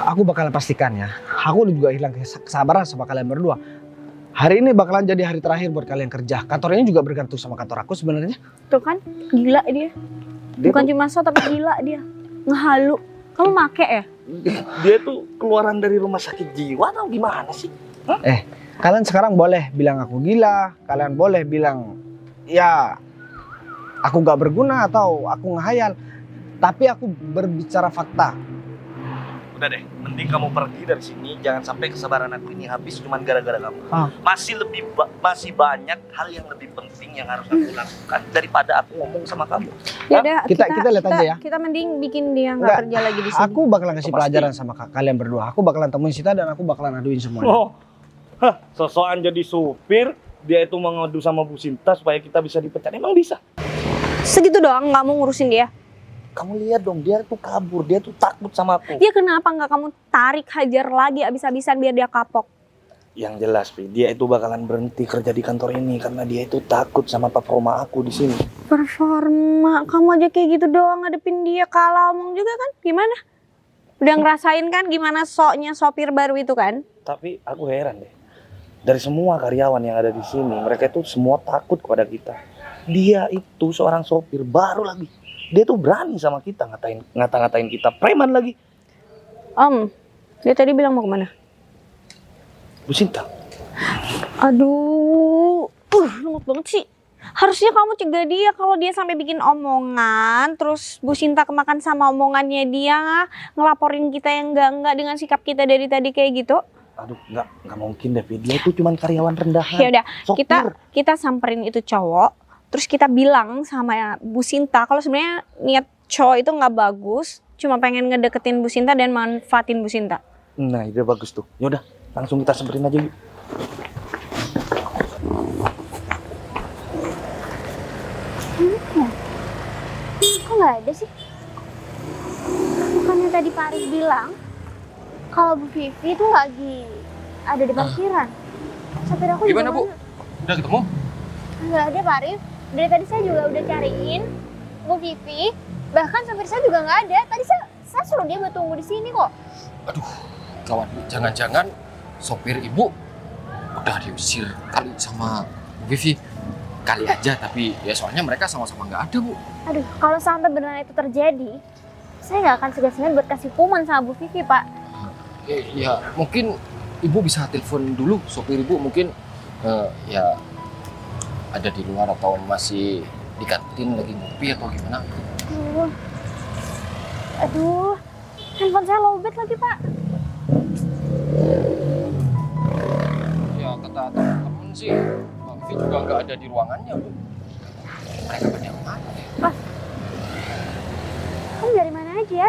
Aku bakalan pastikan ya. Aku juga hilang kesabaran sama kalian berdua. Hari ini bakalan jadi hari terakhir buat kalian kerja. Kantor ini juga bergantung sama kantor aku sebenarnya. Tuh kan, gila dia. Bukan cuma so, tapi gila dia. Ngehalu. Kamu make ya? Dia tuh keluaran dari rumah sakit jiwa atau gimana sih? Hah? Kalian sekarang boleh bilang aku gila. Kalian boleh bilang, ya aku gak berguna atau aku ngehayal. Tapi aku berbicara fakta. Udah deh, mending kamu pergi dari sini. Jangan sampai kesabaran aku ini habis cuma gara-gara kamu. Ah. Masih banyak hal yang lebih penting yang harus aku lakukan daripada aku ngomong sama kamu. Ya udah, Kita lihat aja ya. Kita mending bikin dia nggak kerja lagi di sini. Aku bakalan kasih Pasti. pelajaran sama kalian berdua. Aku bakalan temuin Sita dan aku bakalan aduin semuanya. Sosokan jadi supir, dia itu mengadu sama Bu Sinta supaya kita bisa dipecat. Emang bisa? Segitu doang nggak mau ngurusin dia. Kamu lihat dong, dia tuh kabur, dia tuh takut sama aku. Ya kenapa nggak kamu tarik hajar lagi abis-abisan biar dia kapok? Yang jelas, Pi, dia itu bakalan berhenti kerja di kantor ini karena dia itu takut sama performa aku di sini. Performa, kamu aja kayak gitu doang ngadepin dia, kalah omong juga kan? Gimana? Udah ngerasain kan gimana soknya sopir baru itu kan? Tapi aku heran deh, dari semua karyawan yang ada di sini, mereka itu semua takut kepada kita. Dia itu seorang sopir baru lagi. Dia tuh berani sama kita, ngata-ngatain kita preman lagi. Dia tadi bilang mau kemana? Bu Sinta. Aduh, lemot banget sih. Harusnya kamu cegah dia kalau dia sampai bikin omongan, terus Bu Sinta kemakan sama omongannya dia, ngelaporin kita yang enggak dengan sikap kita dari tadi kayak gitu. Aduh, nggak mungkin deh, dia itu cuma karyawan rendahan. Ya udah, Sopir. kita samperin itu cowok. Terus kita bilang sama Bu Sinta kalau sebenarnya niat cowok itu nggak bagus, cuma pengen ngedeketin Bu Sinta dan manfaatin Bu Sinta. Nah, ide bagus tuh. Yaudah, langsung kita samperin aja yuk. Kok nggak ada sih? Bukannya tadi Pak Arif bilang kalau Bu Vivi itu lagi ada di parkiran. Sopir aku Gimana, juga Bu? Udah ketemu? nggak ada Pak Arif. Dari tadi saya juga udah cariin Bu Vivi. Bahkan sopir saya juga nggak ada. Tadi saya suruh dia buat tunggu di sini kok. Aduh, kawan, jangan-jangan sopir ibu udah diusir kali sama Bu Vivi. Kali aja, tapi ya soalnya mereka sama-sama nggak ada, Bu. Aduh, kalau sampai benar itu terjadi, saya nggak akan segan-segan buat kasih hukuman sama Bu Vivi, Pak. Ya, mungkin ibu bisa telepon dulu sopir ibu, mungkin ya ada di luar atau masih di kantin lagi ngopi atau gimana. Aduh, handphone saya lowbat lagi, Pak. Ya kata teman-teman sih, Mbak Vivi juga nggak ada di ruangannya, Bu. Mereka pada yang mana ya? Kamu dari mana aja?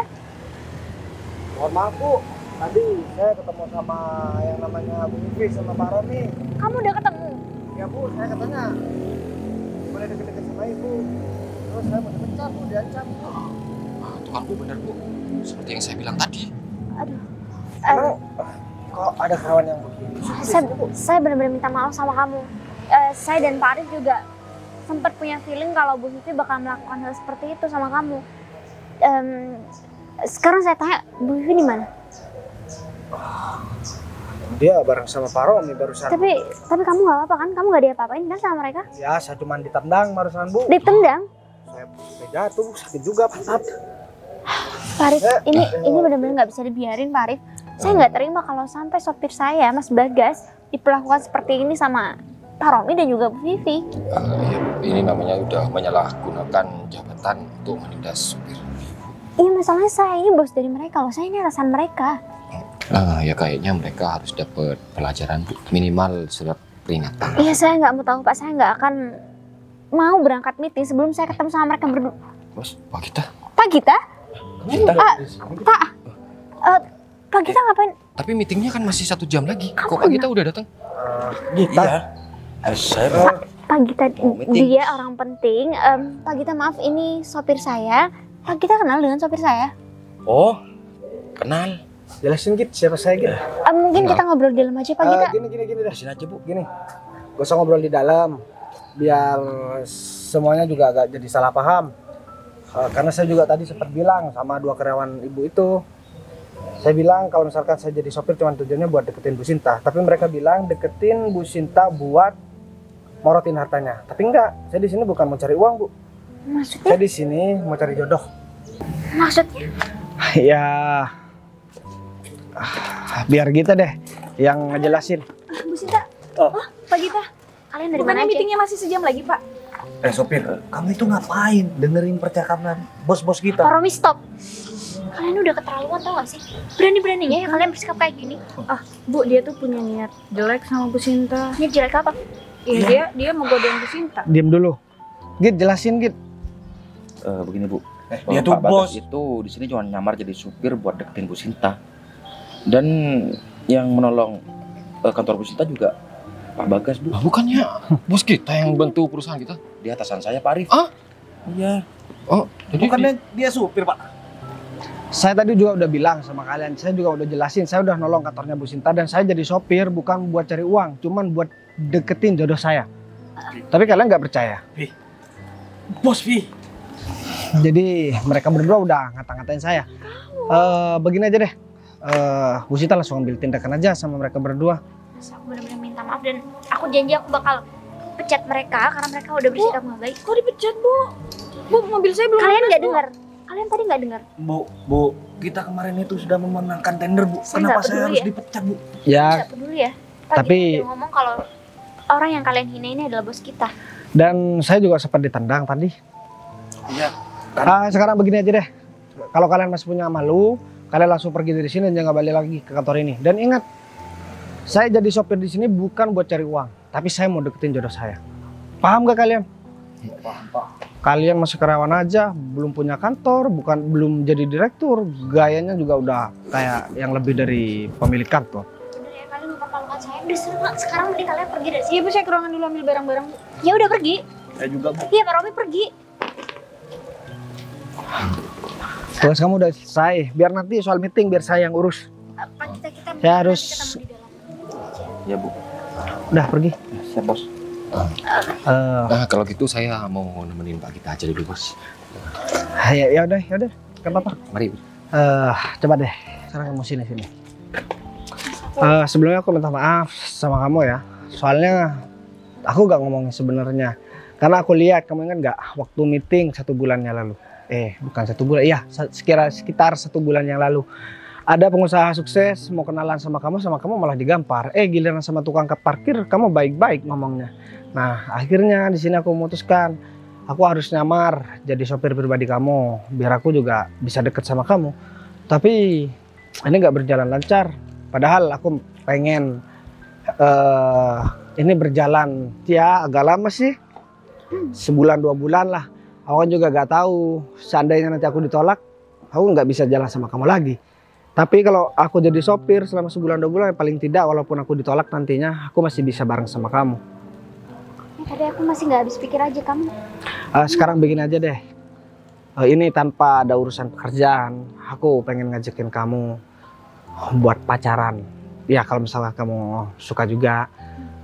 Mohon maaf Bu, tadi saya ketemu sama yang namanya Bu Vivi sama Pak Roni. Kamu udah ketemu? Ya Bu, saya katanya boleh deket-deket sama Ibu. Terus saya mau dipecat Bu, diancam Bu. Tuh kan, Bu, bener, Bu. Seperti yang saya bilang tadi. Aduh. Emang kok ada kawan yang begini? Saya benar-benar minta maaf sama kamu. Saya dan Pak Arif juga sempat punya feeling kalau Bu Vivi bakal melakukan hal seperti itu sama kamu. Sekarang saya tanya, Bu Vivi di mana? Dia bareng sama Pak Romi barusan. Tapi kamu nggak apa-apa kan? Kamu nggak diapa-apain kan sama mereka? Ya, saya cuma ditendang barusan Bu. Ditendang? Saya jatuh, sakit juga Pak. Pak Arif, ini benar-benar nggak bisa dibiarin, Pak Arif. Saya nggak terima kalau sampai sopir saya, Mas Bagas, diperlakukan seperti ini sama Pak Romi dan juga Bu Vivi. Ya, ini namanya udah menyalahgunakan jabatan untuk menindas supir. Iya, masalahnya saya ini bos dari mereka loh, saya ini atasan mereka. Ya kayaknya mereka harus dapat pelajaran, Bu. Minimal surat peringatan. Iya, saya nggak mau tahu Pak, saya nggak akan mau berangkat meeting sebelum saya ketemu sama mereka berdua. Bos, Pak Gita. Pak Gita? Pak Gita ngapain? Tapi meetingnya kan masih 1 jam lagi. Kok Pak Gita udah datang? Gita. Pak Gita, dia orang penting. Pak Gita maaf, ini sopir saya. Pak Gita kenal dengan sopir saya? Oh, kenal. Jelasin Git, siapa saya Git? Mungkin kita ngobrol di dalam aja Pak Gita. Gini dah. Sini aja Bu, gini. Gak usah ngobrol di dalam. Biar semuanya juga agak jadi salah paham. Karena saya juga tadi sempat bilang sama 2 karyawan ibu itu. Saya bilang kalau misalkan saya jadi sopir cuma tujuannya buat deketin Bu Sinta. Tapi mereka bilang deketin Bu Sinta buat morotin hartanya. Tapi enggak, saya di sini bukan mau cari uang Bu. Maksudnya? Saya di sini mau cari jodoh. Maksudnya? Ya, biar Gita deh yang ngejelasin. Bu Sinta. Oh. Pak Gita. Kalian dari Bukannya mana aja? meetingnya masih sejam lagi, Pak? Sopir, kamu itu ngapain dengerin percakapan bos-bos Pak kita? Romi, stop. Kalian udah keterlaluan tau gak sih? Berani-beraninya ya kalian bersikap kayak gini. Bu, dia tuh punya niat jelek sama Bu Sinta. Ini jelek apa? Iya, dia mau godain Bu Sinta. Diam dulu. Git, jelasin Git. Begini Bu, Dia tuh Pak Bagas bos. itu di sini cuma nyamar jadi supir buat deketin Bu Sinta. Dan yang menolong kantor Bu Sinta juga Pak Bagas Bu. Bukannya bos kita yang bantu perusahaan kita? Di atasan saya Pak Arif. Iya. Oh, jadi Bukannya dia supir, Pak? Saya tadi juga udah bilang sama kalian, saya juga udah jelasin, saya udah nolong kantornya Bu Sinta dan saya jadi sopir bukan buat cari uang, cuman buat deketin jodoh saya. Tapi kalian nggak percaya. Bos, Vi. Jadi mereka berdua udah ngata-ngatain saya. Begini aja deh, Bu Sinta langsung ambil tindakan aja sama mereka berdua. Aku benar-benar minta maaf dan aku janji aku bakal pecat mereka karena mereka udah bersikap nggak baik. Kok dipecat, Bu? Bu, mobil saya belum Kalian lunas, nggak Bu. dengar? Kalian tadi nggak dengar? Bu, kita kemarin itu sudah memenangkan tender, Bu. Saya Kenapa nggak saya peduli harus ya. dipecat, Bu? Ya, Nggak peduli ya. Tapi- Udah ngomong kalau orang yang kalian hina ini adalah bos kita. dan saya juga sempat ditendang tadi. Iya. Sekarang begini aja deh, kalau kalian masih punya malu, kalian langsung pergi dari sini dan jangan balik lagi ke kantor ini. Dan ingat, saya jadi sopir di sini bukan buat cari uang, tapi saya mau deketin jodoh saya. Paham gak kalian? Kalian masih karyawan aja, belum punya kantor, belum jadi direktur, gayanya juga udah kayak yang lebih dari pemilik kantor. Udah ya, kalian mempermalukan saya. Udah sekarang mending kalian pergi dari sini. Iya, Bu, saya ke ruangan dulu ambil barang-barang. Ya udah pergi. Saya juga, Bu. Iya Pak Romi pergi. Tugas kamu udah selesai, biar nanti soal meeting biar saya yang urus. Pak kita Saya harus, ketemu di dalam. Ya Bu. udah pergi. Siap Bos. Nah, kalau gitu saya mau nemenin Pak Gita aja dulu, Bos. Ya udah, gak apa-apa. Mari. Coba deh, sekarang kamu sini. Sebelumnya aku minta maaf sama kamu ya. Soalnya aku gak ngomongin sebenarnya. Karena aku lihat, kamu ingat gak waktu meeting 1 bulannya lalu? Bukan 1 bulan, iya sekitar 1 bulan yang lalu. Ada pengusaha sukses mau kenalan sama kamu malah digampar. Giliran sama tukang parkir, kamu baik-baik ngomongnya. Nah, akhirnya di sini aku memutuskan, aku harus nyamar jadi sopir pribadi kamu, biar aku juga bisa deket sama kamu. Tapi ini nggak berjalan lancar. Padahal aku pengen ini berjalan ya agak lama sih, 1-2 bulan lah. Aku kan juga nggak tahu, seandainya nanti aku ditolak, aku nggak bisa jalan sama kamu lagi. Tapi kalau aku jadi sopir selama 1-2 bulan, paling tidak walaupun aku ditolak nantinya, aku masih bisa bareng sama kamu. Tadi aku masih nggak habis pikir aja kamu. Sekarang begini aja deh. Ini tanpa ada urusan pekerjaan, aku pengen ngajakin kamu buat pacaran. Ya kalau misalnya kamu suka juga.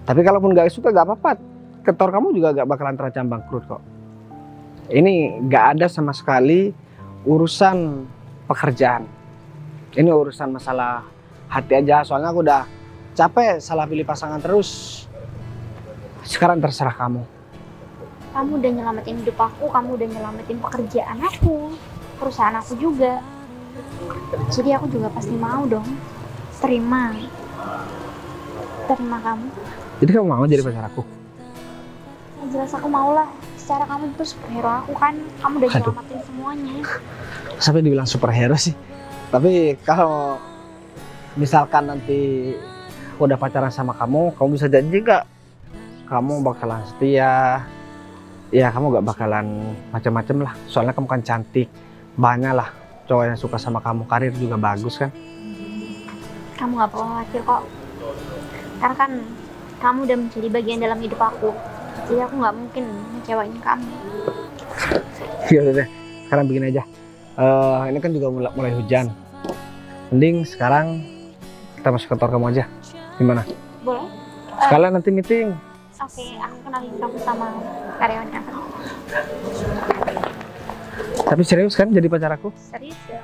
Tapi kalaupun nggak suka nggak apa-apa. Kantor kamu juga nggak bakalan terancam bangkrut kok. Ini nggak ada sama sekali urusan pekerjaan. Ini urusan masalah hati aja. Soalnya aku udah capek salah pilih pasangan terus. Sekarang terserah kamu. Kamu udah nyelamatin hidup aku, kamu udah nyelamatin pekerjaan aku, perusahaan aku juga. Jadi aku juga pasti mau dong terima kamu. Jadi kamu mau jadi pacar aku? Ya, jelas aku mau lah. Secara kamu itu superhero aku kan. Kamu udah Aduh. nyelamatin semuanya. Sampai dibilang superhero sih. Tapi kalau misalkan nanti aku udah pacaran sama kamu bisa janji gak kamu bakalan setia? Ya kamu gak bakalan macam-macam lah. Soalnya kamu kan cantik, banyak lah cowok yang suka sama kamu, karir juga bagus kan. Kamu gak perlu khawatir kok. Karena kan kamu udah menjadi bagian dalam hidup aku. Jadi aku gak mungkin ngecewain kamu. Ya udah deh, sekarang begini aja. Ini kan juga mulai hujan. Mending sekarang kita masuk kantor kamu aja. Gimana? Boleh? Sekalian nanti meeting. Oke, aku kenalin kamu sama karyawan kantor. Tapi serius kan jadi pacar aku? Serius ya?